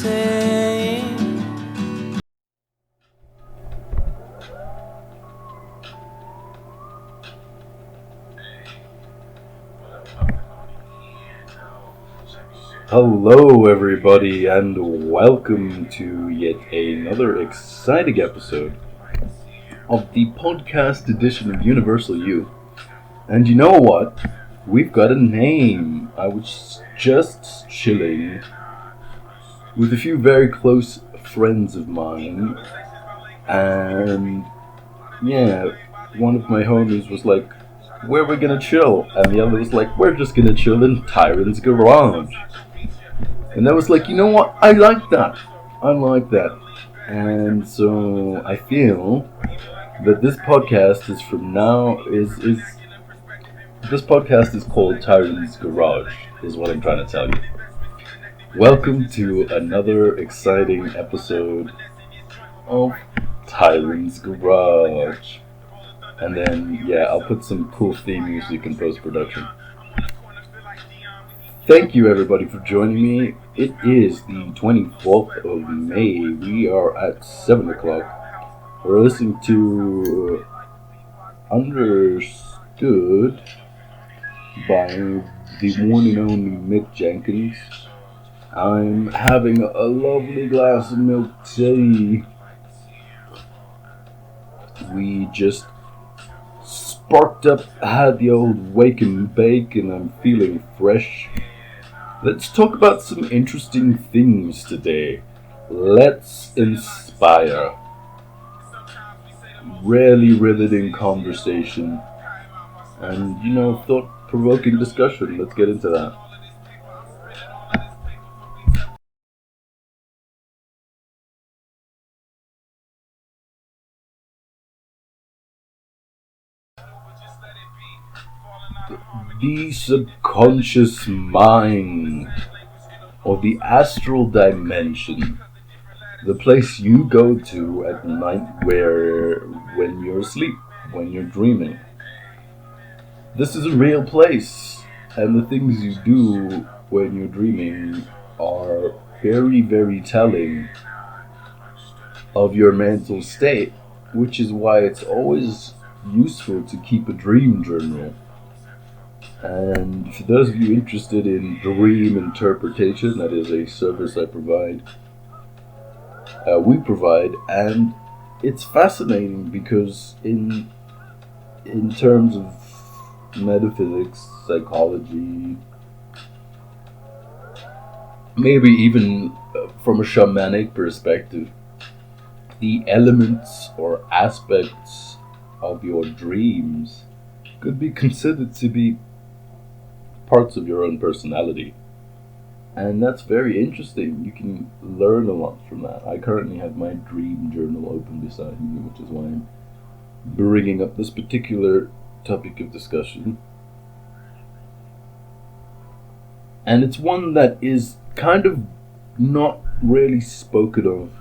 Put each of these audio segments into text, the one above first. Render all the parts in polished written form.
say. Hello everybody and welcome to yet another exciting episode of the podcast edition of Universal U. And you know what? We've got a name. I was just chilling with a few very close friends of mine, and yeah, one of my homies was like, "Where are we gonna chill?" And the other was like, "We're just gonna chill in Tyron's garage." And I was like, you know what? I like that. And so I feel that this podcast is from now is this podcast is called Tyron's Garage, is what I'm trying to tell you. Welcome to another exciting episode of Tyron's Garage. And then I'll put some cool theme music in post-production. Thank you everybody for joining me. It is the 24th of May. We are at 7 o'clock. We're listening to Understood by the one and only Mick Jenkins. I'm having a lovely glass of milk tea. We just sparked up, had the old wake and bake, and I'm feeling fresh. Let's talk about some interesting things today. Let's inspire. Really riveting conversation. And, thought-provoking discussion. Let's get into that. The subconscious mind, or the astral dimension, the place you go to at night when you're asleep, when you're dreaming. This is a real place, and the things you do when you're dreaming are very, very telling of your mental state, which is why it's always useful to keep a dream journal. And for those of you interested in dream interpretation, that is a service we provide, and it's fascinating because in terms of metaphysics, psychology, maybe even from a shamanic perspective, the elements or aspects of your dreams could be considered to be parts of your own personality. And that's very interesting. You can learn a lot from that. I currently have my dream journal open beside me, which is why I'm bringing up this particular topic of discussion. And it's one that is kind of not really spoken of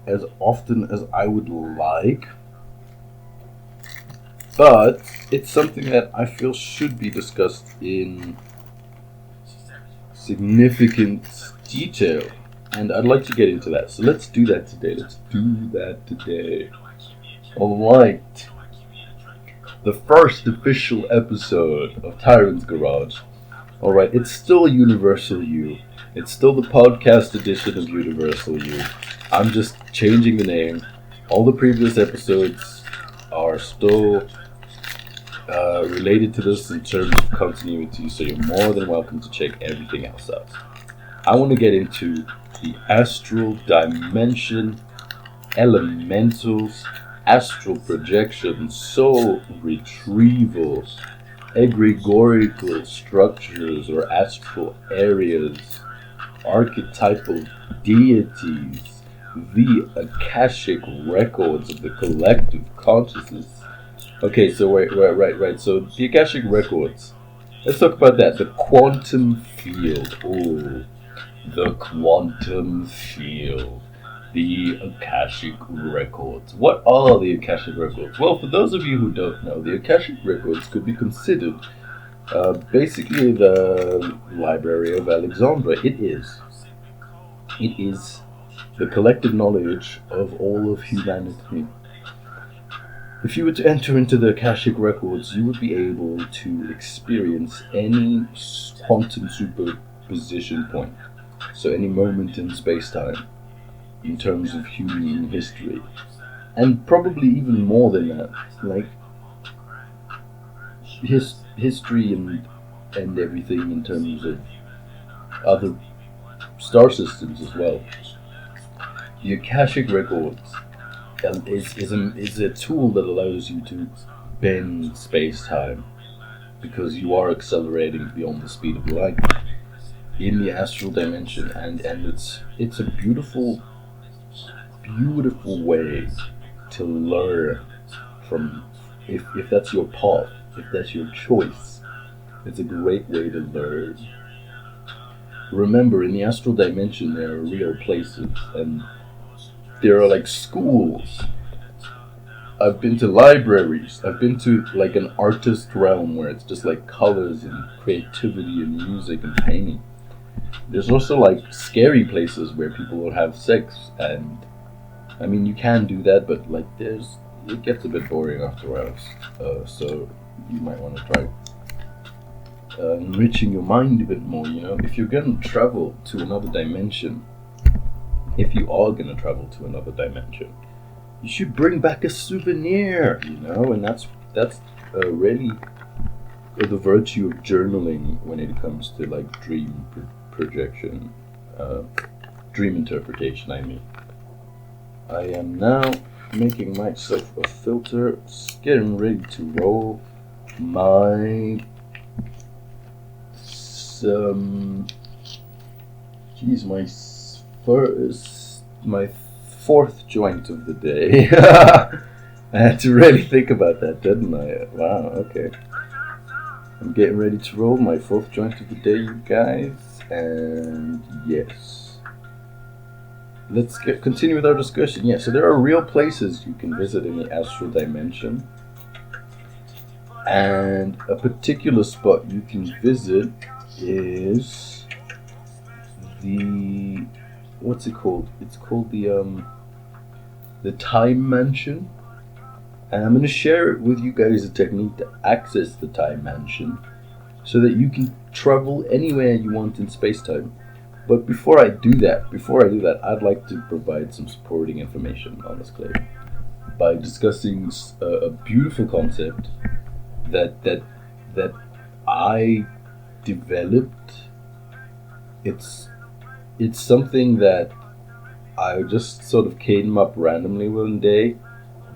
as often as I would like. But it's something that I feel should be discussed in significant detail. And I'd like to get into that. So let's do that today. Alright. The first official episode of Tyron's Garage. Alright, it's still Universal U. It's still the podcast edition of Universal U. I'm just changing the name. All the previous episodes are still related to this in terms of continuity, so you're more than welcome to check everything else out. I want to get into the astral dimension, elementals, astral projection, soul retrieval, egregorical structures or astral areas, archetypal deities, the Akashic records of the collective consciousness. Okay, so right. So the Akashic records. Let's talk about that. The quantum field. Oh, the quantum field. The Akashic records. What are the Akashic records? Well, for those of you who don't know, the Akashic records could be considered basically the Library of Alexandria. It is. It is the collective knowledge of all of humanity. If you were to enter into the Akashic records, you would be able to experience any quantum superposition point. So any moment in space-time, in terms of human history. And probably even more than that. Like, history and everything in terms of other star systems as well. The Akashic records is a tool that allows you to bend space-time, because you are accelerating beyond the speed of light in the astral dimension, and it's a beautiful way to learn from, if that's your path, if that's your choice. It's a great way to learn. Remember, in the astral dimension there are real places, and there are like schools. I've been to libraries. I've been to like an artist realm where it's just like colors and creativity and music and painting. There's also like scary places where people will have sex, and I mean you can do that, but like it gets a bit boring after a while. So you might want to try enriching your mind a bit more. You know, if you're gonna travel to another dimension. If you are going to travel to another dimension, you should bring back a souvenir, you know, and that's really the virtue of journaling when it comes to like dream projection, dream interpretation. I mean, I am now making myself a filter, getting ready to roll my my fourth joint of the day. I had to really think about that, didn't I? Wow, okay. I'm getting ready to roll my fourth joint of the day, you guys. And yes. Let's continue with our discussion. Yeah, so there are real places you can visit in the astral dimension. And a particular spot you can visit is the... what's it called? It's called the Time Mansion. And I'm going to share with you guys a technique to access the Time Mansion so that you can travel anywhere you want in space-time. But before I do that, I'd like to provide some supporting information on this claim by discussing a beautiful concept that I developed. It's something that I just sort of came up randomly one day,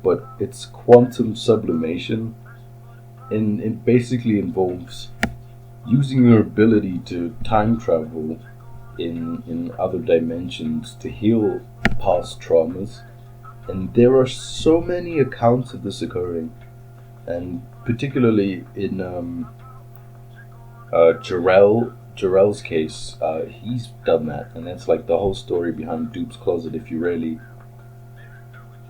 but it's quantum sublimation, and it basically involves using your ability to time travel in other dimensions to heal past traumas. And there are so many accounts of this occurring, and particularly in Jarrell's case, he's done that, and that's like the whole story behind Dupe's Closet. If you really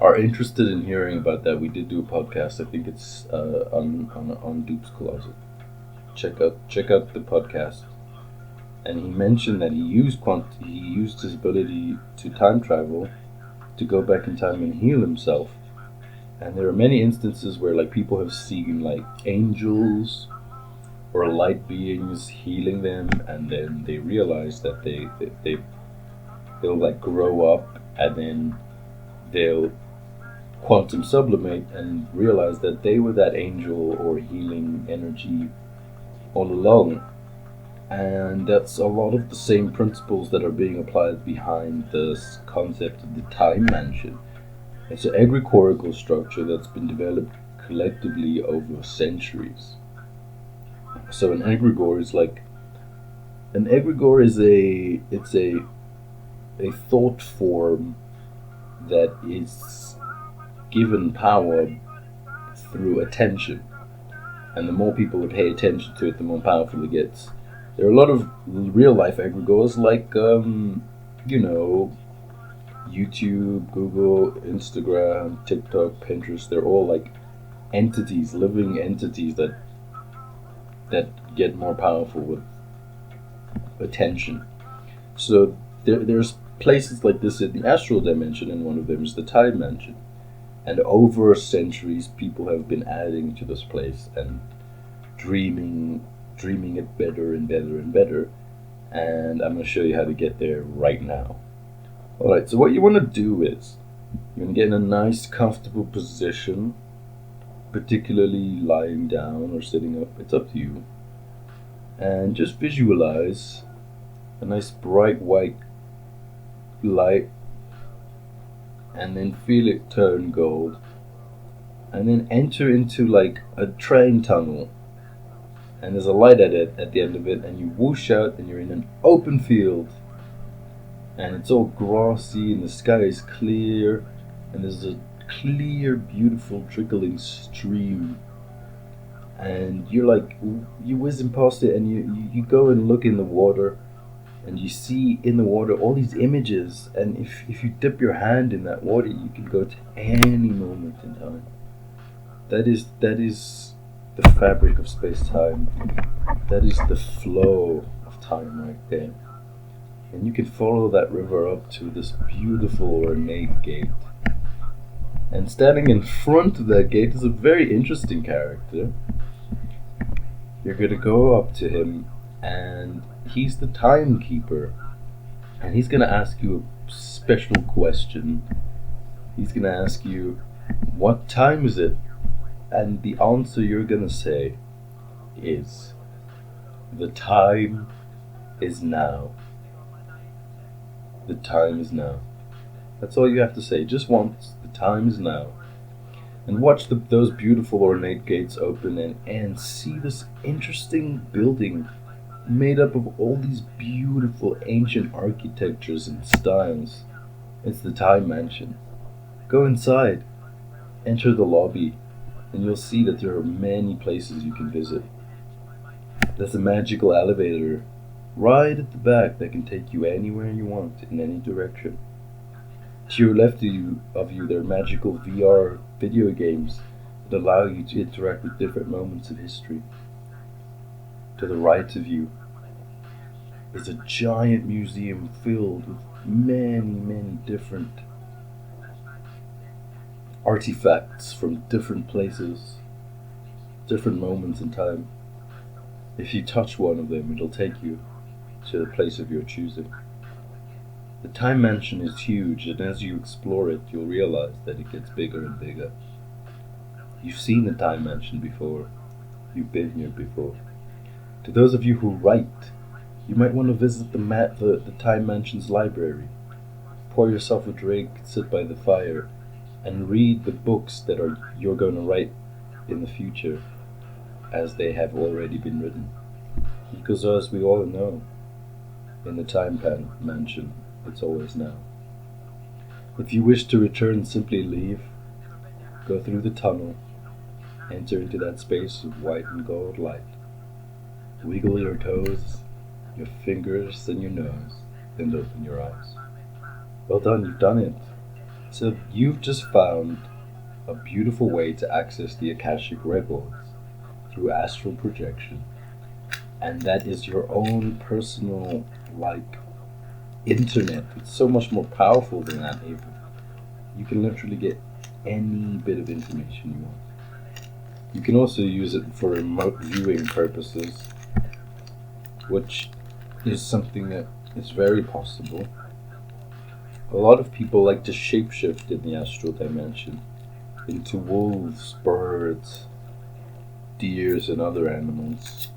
are interested in hearing about that, we did do a podcast. I think it's on Dupe's Closet. Check out the podcast. And he mentioned that he used his ability to time travel to go back in time and heal himself. And there are many instances where like people have seen like angels or light beings healing them, and then they realize that they'll like grow up, and then they'll quantum sublimate and realize that they were that angel or healing energy all along. And that's a lot of the same principles that are being applied behind this concept of the Time Mansion. It's an egregorical structure that's been developed collectively over centuries. So an egregore is a thought form that is given power through attention, and the more people that pay attention to it, the more powerful it gets. There are a lot of real life egregores like YouTube, Google, Instagram, TikTok, Pinterest. They're all like entities, living entities that get more powerful with attention. So there's places like this in the astral dimension, and one of them is the time mansion. And over centuries, people have been adding to this place and dreaming it better and better and better. And I'm going to show you how to get there right now. Alright, so what you want to do is, you're going to get in a nice, comfortable position, particularly lying down or sitting up, it's up to you. And just visualize a nice bright white light, and then feel it turn gold, and then enter into like a train tunnel, and there's a light at the end of it, and you whoosh out and you're in an open field, and it's all grassy and the sky is clear, and there's a clear, beautiful trickling stream, and you whizzing past it, and you go and look in the water, and you see in the water all these images, and if you dip your hand in that water, you can go to any moment in time. That is the fabric of space-time. That is the flow of time right there. And you can follow that river up to this beautiful ornate gate. And standing in front of that gate is a very interesting character. You're going to go up to him, and he's the timekeeper, and he's going to ask you a special question. He's going to ask you, what time is it? And the answer you're going to say is, the time is now. The time is now. That's all you have to say, just once, the time is now. And watch those beautiful ornate gates open, and see this interesting building made up of all these beautiful ancient architectures and styles. It's the Time Mansion. Go inside, enter the lobby, and you'll see that there are many places you can visit. There's a magical elevator right at the back that can take you anywhere you want, in any direction. To your left of you, there are magical VR video games that allow you to interact with different moments of history. To the right of you is a giant museum filled with many different artifacts from different places, different moments in time. If you touch one of them, it'll take you to the place of your choosing. The Time Mansion is huge, and as you explore it, you'll realize that it gets bigger and bigger. You've seen the Time Mansion before. You've been here before. To those of you who write, you might want to visit the Time Mansion's library. Pour yourself a drink, sit by the fire, and read the books that you're going to write in the future, as they have already been written. Because as we all know, in the Time Mansion, it's always now. If you wish to return, simply leave, go through the tunnel, enter into that space of white and gold light. Wiggle your toes, your fingers, and your nose, and open your eyes. Well done, you've done it. So you've just found a beautiful way to access the Akashic records through astral projection. And that is your own personal, internet. It's so much more powerful than that even. You can literally get any bit of information you want. You can also use it for remote viewing purposes, which is something that is very possible. A lot of people like to shapeshift in the astral dimension into wolves, birds, deers, and other animals.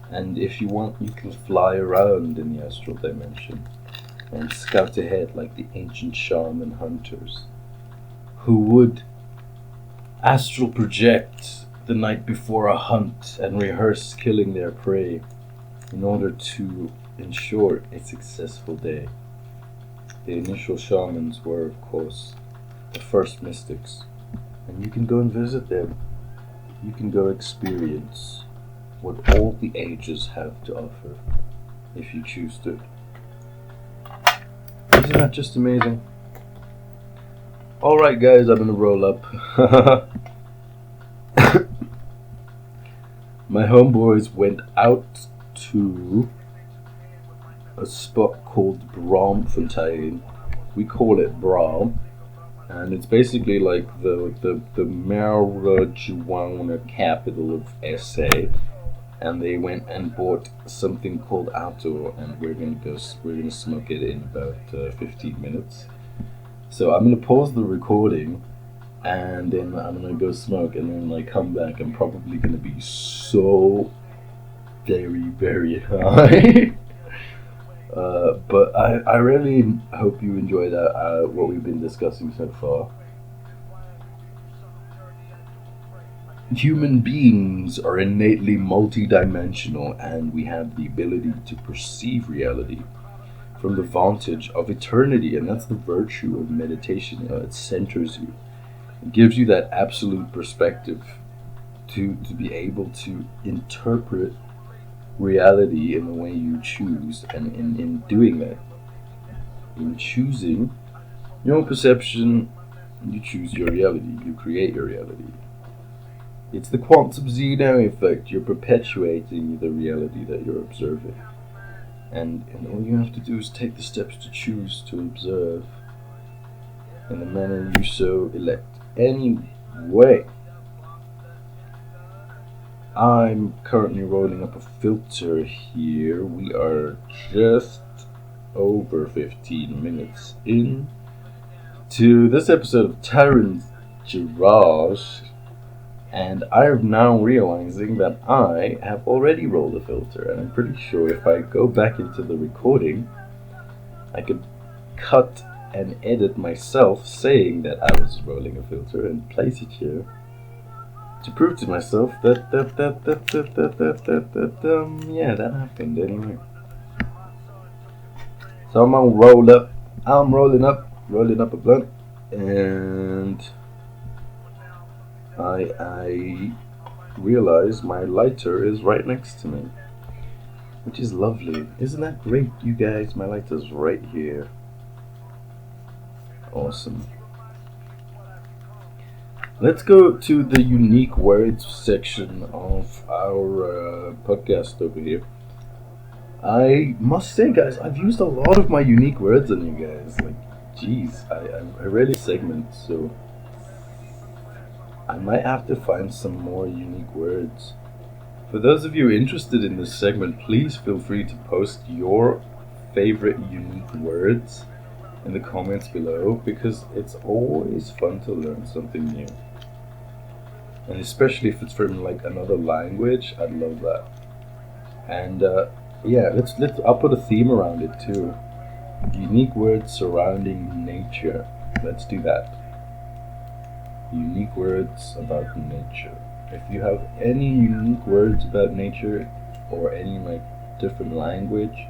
And if you want, you can fly around in the astral dimension and scout ahead like the ancient shaman hunters who would astral project the night before a hunt and rehearse killing their prey in order to ensure a successful day. The initial shamans were, of course, the first mystics, and you can go and visit them. You can go experience what all the ages have to offer, if you choose to. Isn't that just amazing? Alright guys, I'm gonna roll up. My homeboys went out to a spot called Bromfontein. We call it Brom, and it's basically like the marijuana capital of SA. And they went and bought something called Outdoor, and we're gonna smoke it in about 15 minutes. So I'm gonna pause the recording, and then I'm gonna go smoke, and then like come back. I'm probably gonna be so very high. But I really hope you enjoyed what we've been discussing so far. Human beings are innately multidimensional, and we have the ability to perceive reality from the vantage of eternity, and that's the virtue of meditation. It centers you, it gives you that absolute perspective to be able to interpret reality in the way you choose, and in doing that, in choosing your own perception, you choose your reality, you create your reality. It's the quantum zero effect. You're perpetuating the reality that you're observing. And all you have to do is take the steps to choose to observe in the manner you so elect. Anyway, I'm currently rolling up a filter here. We are just over 15 minutes in to this episode of Tyron's Garage. And I am now realizing that I have already rolled a filter, and I'm pretty sure if I go back into the recording, I could cut and edit myself saying that I was rolling a filter and place it here to prove to myself that that happened anyway. So I'm gonna roll up. I'm rolling up a blunt, and I realize my lighter is right next to me, which is lovely. Isn't that great, you guys? My lighter's right here. Awesome. Let's go to the unique words section of our podcast over here. I must say, guys, I've used a lot of my unique words on you guys. Like, geez, I rarely segment, so I might have to find some more unique words. For those of you interested in this segment, please feel free to post your favorite unique words in the comments below, because it's always fun to learn something new. And especially if it's from like another language, I'd love that. And yeah, let's I'll put a theme around it too. Unique words surrounding nature. Let's do that. Unique words about nature. If you have any unique words about nature or any like different language,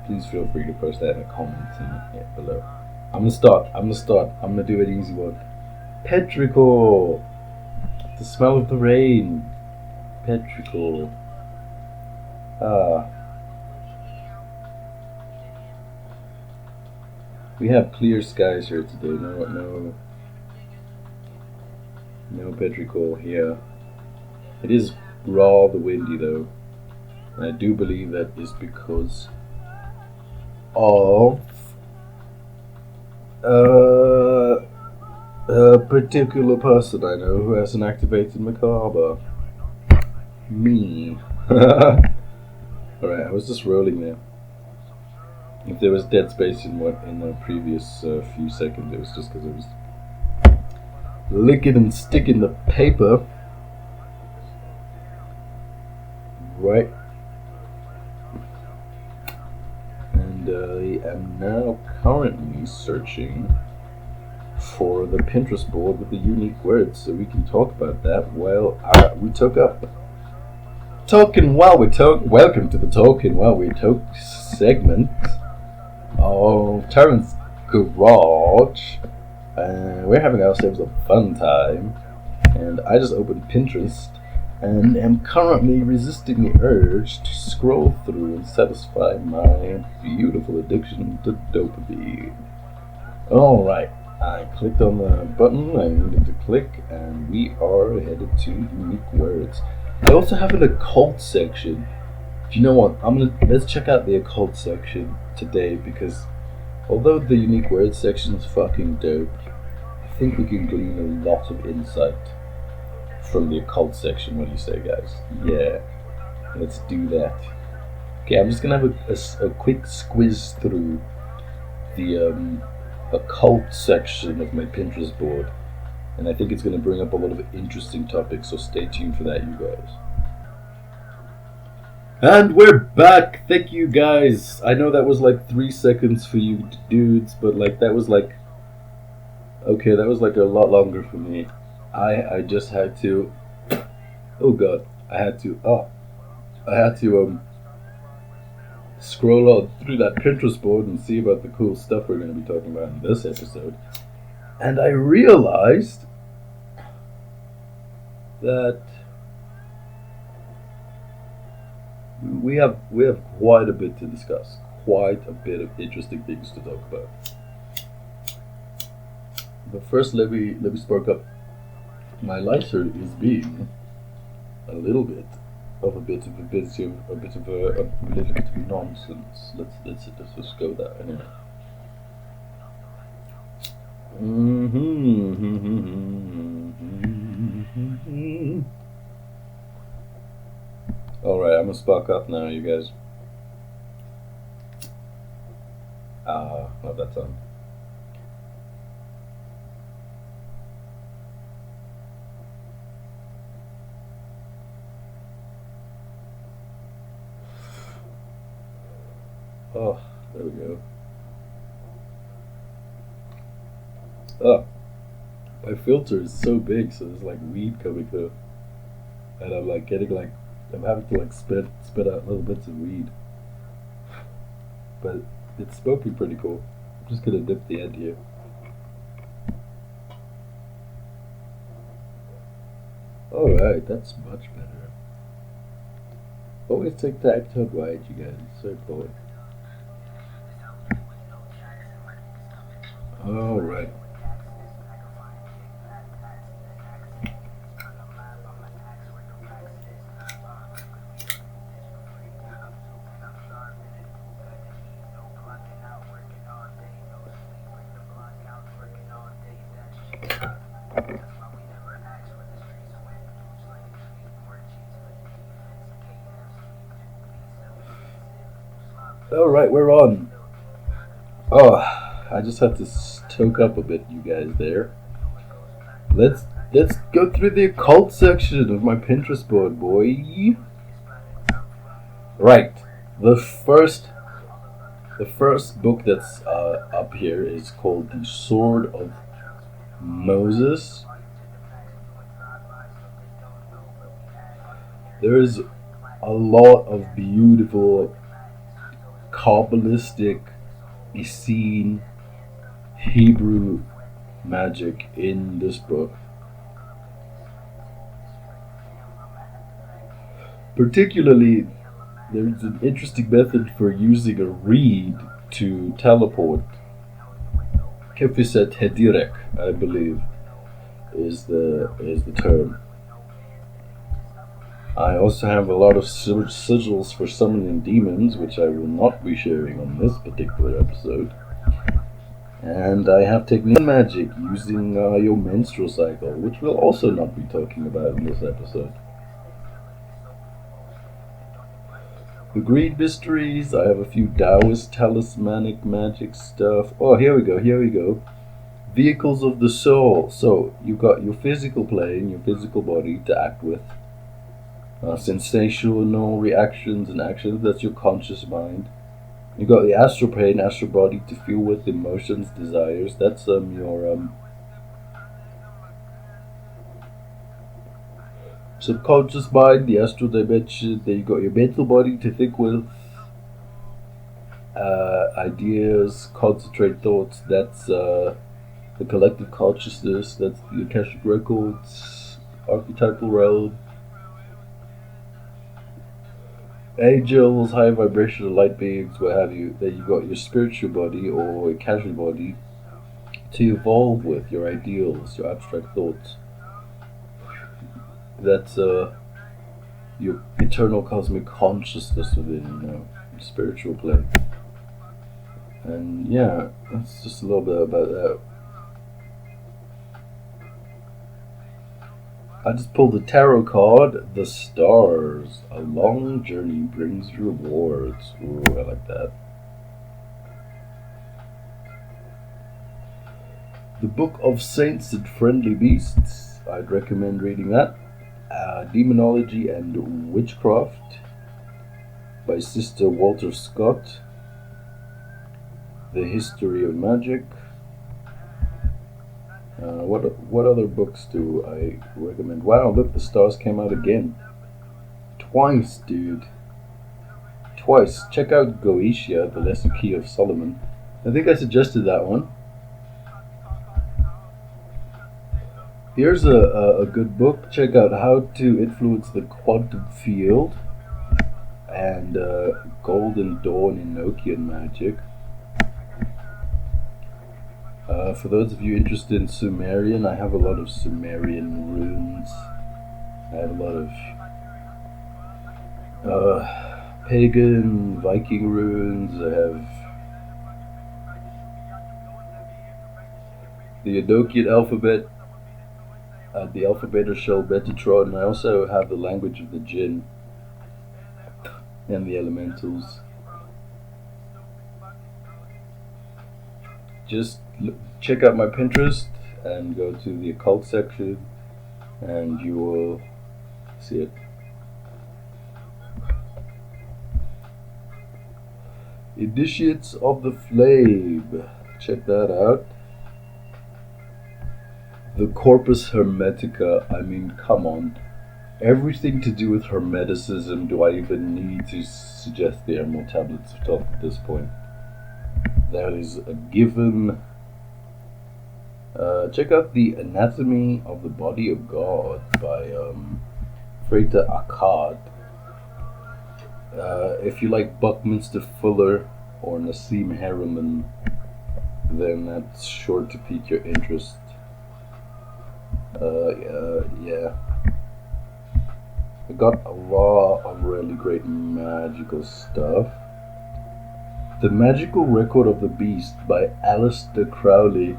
please feel free to post that in the comments below. I'm gonna start. I'm gonna do an easy one. Petrichor. The smell of the rain. Petrichor. We have clear skies here today. No petrichor here. It is rather windy though. And I do believe that is because of a particular person I know who has an activated macabre. Me. Alright, I was just rolling there. If there was dead space in the previous few seconds, it was just because I was licking and sticking the paper. Right. And I am now currently searching for the Pinterest board with the unique words, so we can talk about that while we talk up. Talking while we talk. Welcome to the Talking While We Talk segment of Tyron's Garage. We're having ourselves a fun time, and I just opened Pinterest and am currently resisting the urge to scroll through and satisfy my beautiful addiction to dopamine. Alright, I clicked on the button I needed to click, and we are headed to unique words. I also have an occult section, Do you know what? Let's check out the occult section today because although the unique word section is fucking dope, I think we can glean a lot of insight from the occult section. What do you say, guys? Yeah, let's do that. Okay, I'm just gonna have a quick squiz through the occult section of my Pinterest board, and I think it's gonna bring up a lot of interesting topics. So stay tuned for that, you guys. And we're back. Thank you, guys. I know that was like 3 seconds for you dudes, but like that was like okay, that was like a lot longer for me. I just had to. Oh god, I had to. I had to scroll on through that Pinterest board and see about the cool stuff we're going to be talking about in this episode. And I realized that we have quite a bit to discuss, quite a bit of interesting things to talk about. But first, let me spark up. My lighter is being a little bit of a bit of nonsense. Let's just go there anyway. All right, I'm gonna spark up now, you guys. Not that time. Oh, there we go. Oh, my filter is so big, so there's like weed coming through, and I'm like getting like I'm having to like spit out little bits of weed, but it's smoking pretty cool. I'm just gonna dip the end here. All right, that's much better. Always take time to unwind, you guys. So important. All right. All right, we're on. Oh, I just have to stoke up a bit, you guys. There. Let's go through the occult section of my Pinterest board, boy. Right. The first book that's up here is called The Sword of Moses. There is a lot of beautiful Kabbalistic, Essene, Hebrew magic in this book. Particularly, there's an interesting method for using a reed to teleport. Kefiset Hedirek, I believe, is the term. I also have a lot of sigils for summoning demons, which I will not be sharing on this particular episode. And I have technique magic using your menstrual cycle, which we'll also not be talking about in this episode. The Greed Mysteries, I have a few Taoist talismanic magic stuff. Oh, here we go. Vehicles of the soul. So, you've got your physical plane, your physical body to act with. Sensational reactions and actions, that's your conscious mind. You got the astral plane, astral body to feel with emotions, desires. That's your subconscious mind, the astral dimension. Then you got your mental body to think with, ideas, concentrate thoughts. That's the collective consciousness. That's the Akashic records, archetypal realm. Angels, high vibrational light beings, what have you. Then you got your spiritual body or your casual body to evolve with your ideals, your abstract thoughts. That's your eternal cosmic consciousness within, spiritual plane. And yeah, that's just a little bit about that. I just pulled the tarot card, the stars. A long journey brings rewards. Ooh, I like that. The Book of Saints and Friendly Beasts. I'd recommend reading that. Demonology and Witchcraft by Sister Walter Scott. The History of Magic. What other books do I recommend? Wow, look, the stars came out again. Twice, dude. Twice. Check out Goetia, The Lesser Key of Solomon. I think I suggested that one. Here's a good book. Check out How to Influence the Quantum Field and Golden Dawn in Enochian Magic. For those of you interested in Sumerian, I have a lot of Sumerian runes. I have a lot of pagan, Viking runes. I have the Enochian alphabet, the alphabet of Shel Betatron, and I also have the language of the Jinn and the elementals. Just check out my Pinterest and go to the occult section and you will see it. Initiates of the Flame. Check that out. The Corpus Hermetica. I mean, come on. Everything to do with Hermeticism, do I even need to suggest the Emerald Tablets of Thoth at this point? That is a given. Check out The Anatomy of the Body of God by Freta Akkad. If you like Buckminster Fuller or Nassim Harriman, then that's sure to pique your interest. Yeah. I got a lot of really great magical stuff. The Magical Record of the Beast by Aleister Crowley.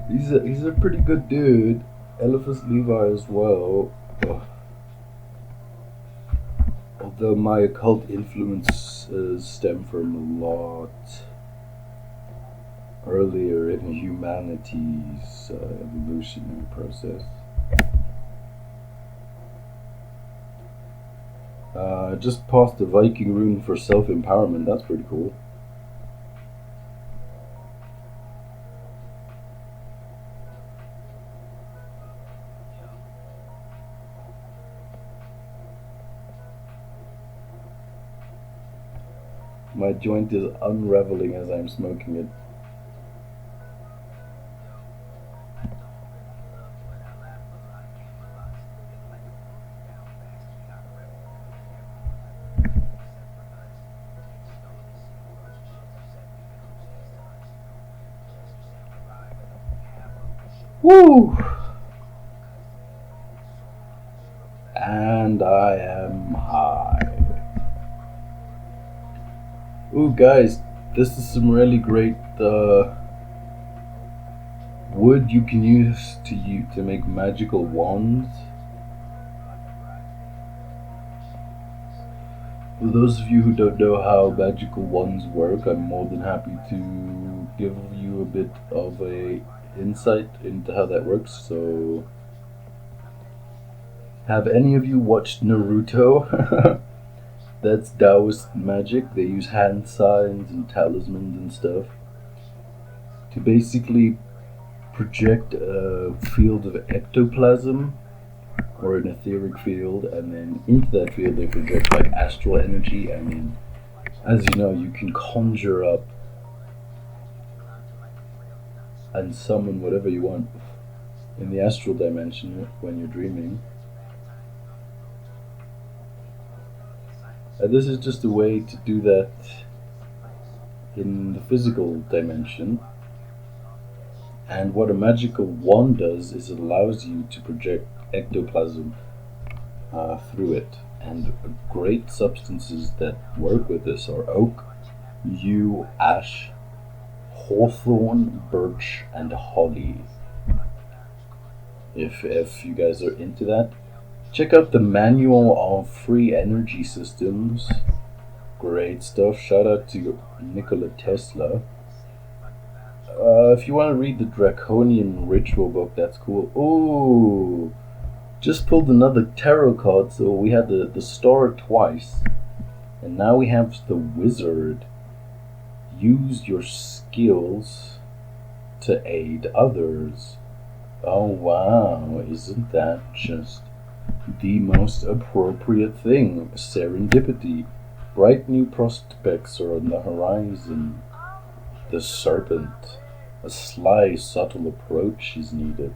He's a pretty good dude. Eliphas Levi as well. Ugh. Although my occult influences stem from a lot earlier in humanity's evolutionary process. Just passed the Viking rune for self-empowerment. That's pretty cool. My joint is unraveling as I'm smoking it. Woo! And I am high. Ooh, guys, this is some really great wood you can use to make magical wands. For those of you who don't know how magical wands work, I'm more than happy to give you a bit of a insight into how that works. So, have any of you watched Naruto? That's Taoist magic. They use hand signs and talismans and stuff to basically project a field of ectoplasm or an etheric field, and then into that field they project like astral energy, and then, as you know, you can conjure up and summon whatever you want in the astral dimension when you're dreaming. And this is just a way to do that in the physical dimension. And what a magical wand does is it allows you to project ectoplasm through it. And great substances that work with this are oak, yew, ash, hawthorn, birch, and holly. If you guys are into that, check out the Manual of Free Energy Systems. Great stuff. Shout out to Nikola Tesla. If you want to read the Draconian Ritual book, that's cool. Ooh, just pulled another tarot card. So we had the Star twice, and now we have the Wizard. Use your skills to aid others. Oh wow, isn't that just the most appropriate thing? Serendipity. Bright new prospects are on the horizon. The serpent. A sly, subtle approach is needed.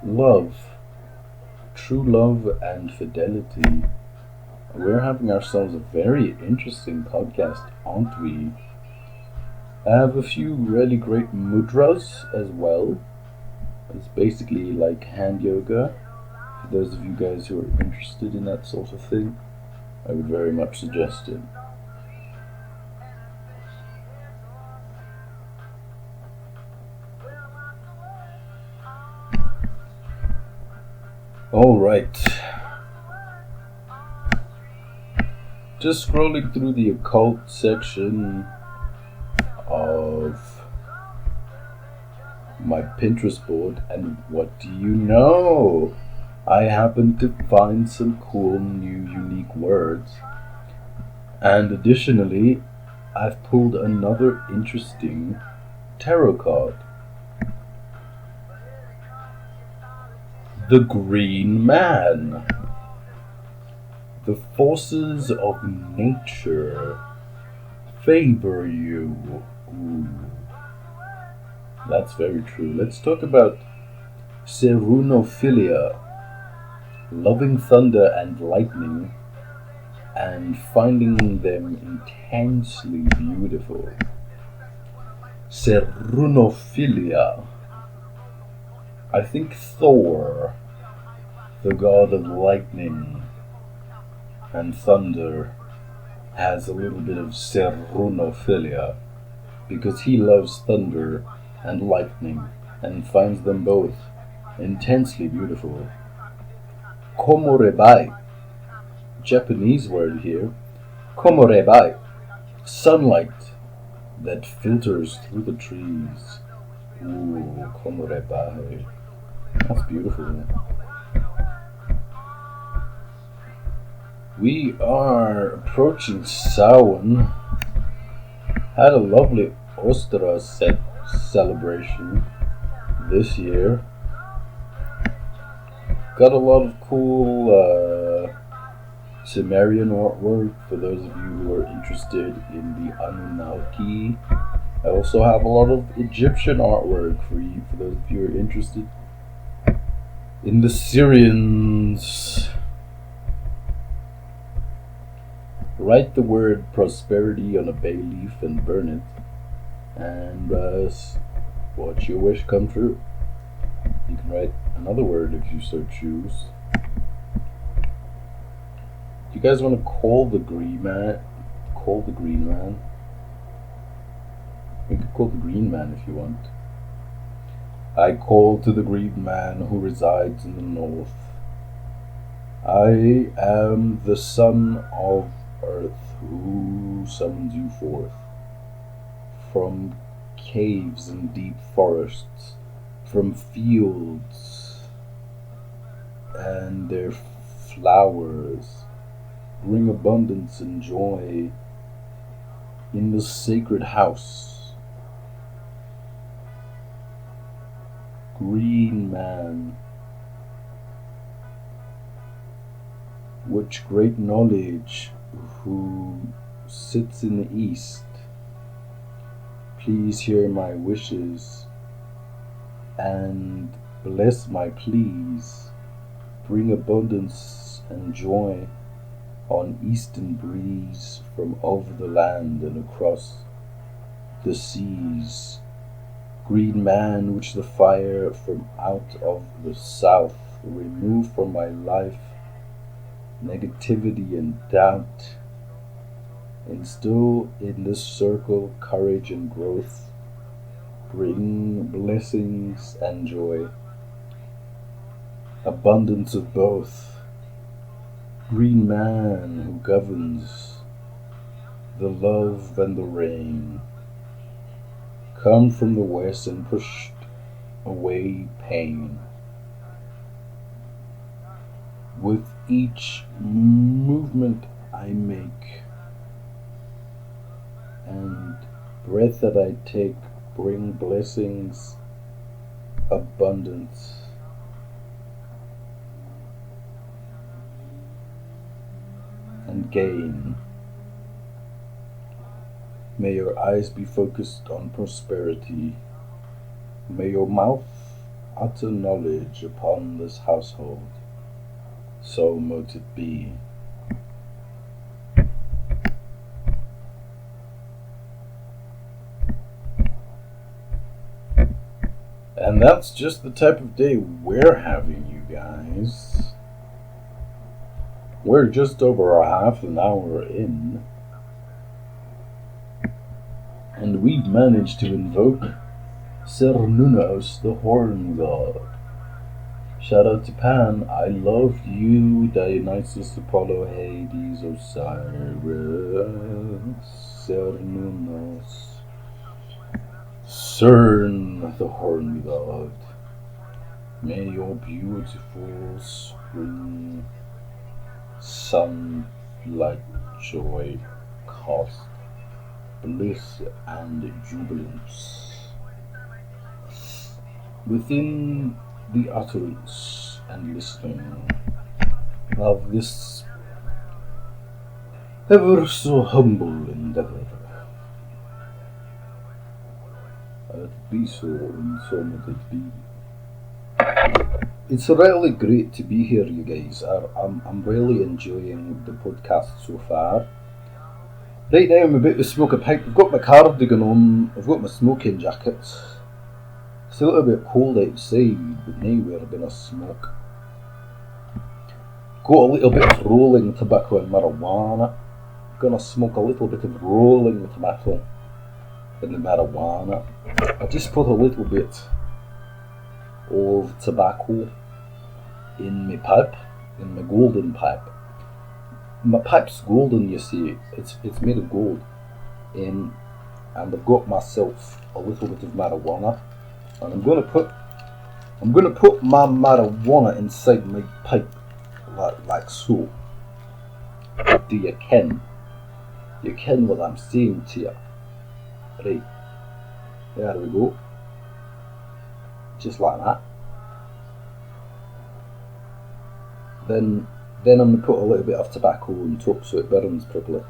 Love. True love and fidelity. We're having ourselves a very interesting podcast, aren't we? I have a few really great mudras as well. It's basically like hand yoga. For those of you guys who are interested in that sort of thing, I would very much suggest it. Alright. Just scrolling through the occult section of my Pinterest board, and what do you know? I happened to find some cool new unique words. And additionally, I've pulled another interesting tarot card. The Green Man. The forces of nature favor you. Ooh. That's very true. Let's talk about serunophilia, loving thunder and lightning, and finding them intensely beautiful. Serunophilia. I think Thor, the god of lightning and thunder, has a little bit of serunophilia because he loves thunder and lightning and finds them both intensely beautiful. Komorebai, Japanese word here. Komorebai, sunlight that filters through the trees. Ooh, komorebai. That's beautiful. We are approaching Samhain. Had a lovely Ostara celebration this year. Got a lot of cool Sumerian artwork for those of you who are interested in the Anunnaki. I also have a lot of Egyptian artwork for those of you who are interested in the Syrians. Write the word prosperity on a bay leaf and burn it, and watch your wish come true. You can write another word if you so choose. Do you guys want to call the Green Man? Call the Green Man? You could call the Green Man if you want. I call to the Green Man who resides in the north. I am the son of earth who summons you forth from caves and deep forests, from fields and their flowers. Bring abundance and joy in the sacred house. Green Man, which great knowledge who sits in the east, please hear my wishes and bless my pleas. Bring abundance and joy on eastern breeze from over the land and across the seas. Green man, which the fire from out of the south, remove from my life negativity and doubt. Instill in this circle courage and growth. Bring blessings and joy. Abundance of both. Green man who governs the love and the rain. Come from the west and pushed away pain. With each movement I make and breath that I take, bring blessings, abundance, and gain. May your eyes be focused on prosperity. May your mouth utter knowledge upon this household. So mote it be. And that's just the type of day we're having, you guys. We're just over a half an hour in, and we've managed to invoke Cernunnos, the Horn God. Shout out to Pan, I love you, Dionysus, Apollo, Hades, Osiris, Cernunnos. Cern, the Horn God. May your beautiful spring sunlight joy cost bliss and jubilance within the utterance and listening of this ever so humble endeavor. Be so, and so might it be. It's really great to be here, you guys. I'm really enjoying the podcast so far. Right now I'm about to smoke a pipe. I've got my cardigan on, I've got my smoking jacket. It's a little bit cold outside, but now we're going to smoke. Got a little bit of rolling tobacco and marijuana. Gonna smoke a little bit of rolling tobacco and the marijuana. I just put a little bit of tobacco in my pipe, in my golden pipe. My pipe's golden, you see. It's made of gold. And I've got myself a little bit of marijuana, and I'm gonna put my marijuana inside my pipe, like so. Do you ken? You ken what I'm saying to you? Right. There we go. Just like that. Then I'm going to put a little bit of tobacco on top so it burns properly.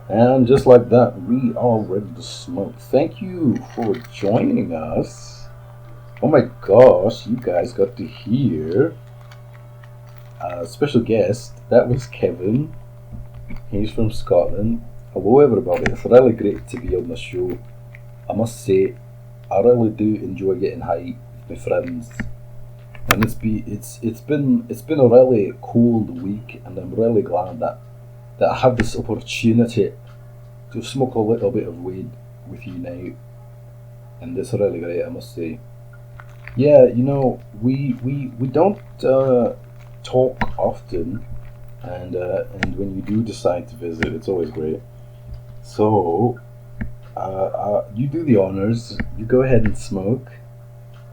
And just like that, we are ready to smoke. Thank you for joining us. Oh my gosh, you guys got to hear a special guest. That was Kevin. He's from Scotland. Hello everybody, it's really great to be on the show. I must say, I really do enjoy getting high with my friends. And it's been a really cold week, and I'm really glad that I have this opportunity to smoke a little bit of weed with you now. And it's really great, I must say. Yeah, you know, we don't talk often, and when you do decide to visit, it's always great. So, you do the honors. You go ahead and smoke,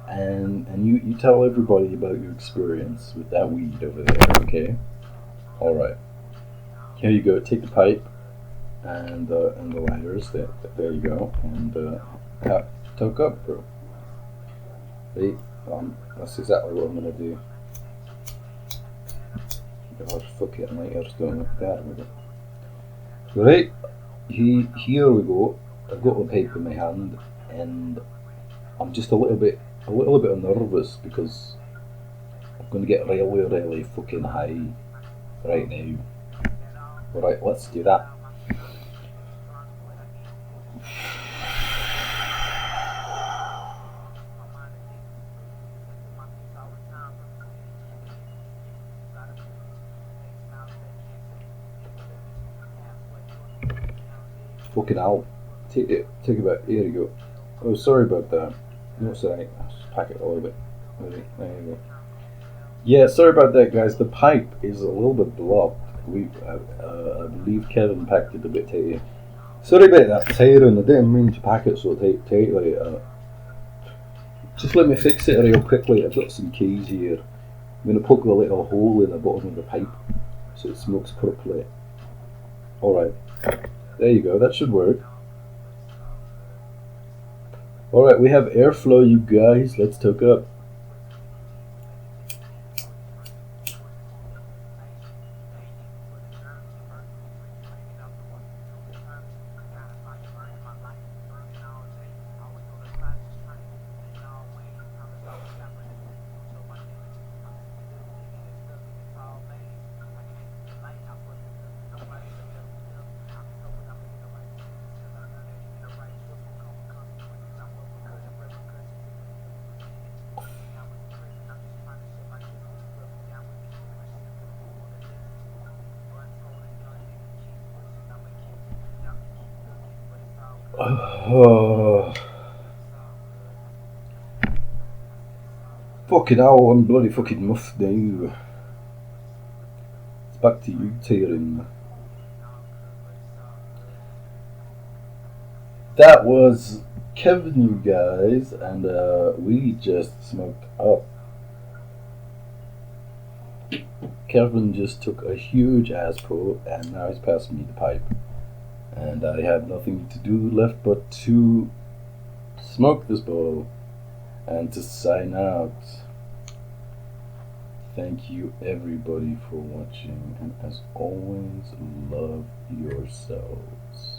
and you tell everybody about your experience with that weed over there. Okay. All right. Here you go. Take the pipe and the lighters. There you go. And talk up, bro. Right. That's exactly what I'm gonna do. Oh, fucking lighters down there with it. Right. Here we go. I've got the pipe in my hand, and I'm just a little bit nervous because I'm going to get really fucking high right now. Alright, let's do that. fucking hell. Take about, here you go. Oh, sorry about that. No, sorry. I'll just pack it a little bit. There you go. Yeah, sorry about that, guys. The pipe is a little bit blocked. I believe Kevin packed it a bit tight. Sorry about that, Tyron. I didn't mean to pack it so tightly. Just let me fix it real quickly. I've got some keys here. I'm going to poke a little hole in the bottom of the pipe so it smokes properly. Alright, there you go, that should work. Alright, we have airflow, you guys. Let's toke up. Oh. Fucking hell, I'm bloody fucking muffed now. It's back to you, Tyron. That was Kevin, you guys, and we just smoked up. Kevin just took a huge ass pull, and now he's passing me the pipe. And I have nothing to do left but to smoke this bowl and to sign out. Thank you everybody for watching, and as always, love yourselves.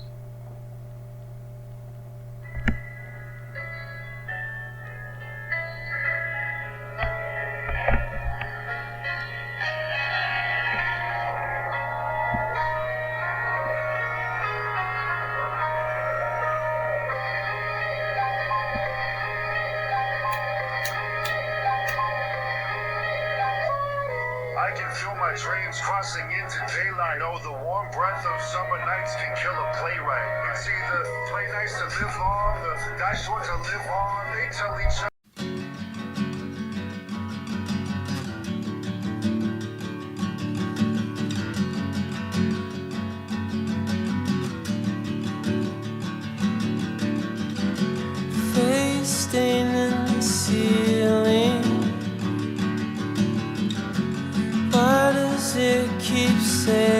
I can feel my dreams crossing into daylight. Oh, the warm breath of summer nights can kill a playwright. It's either play nice to live long or die short to live on. They tell each other. Face staining the ceiling. Why does it keep saying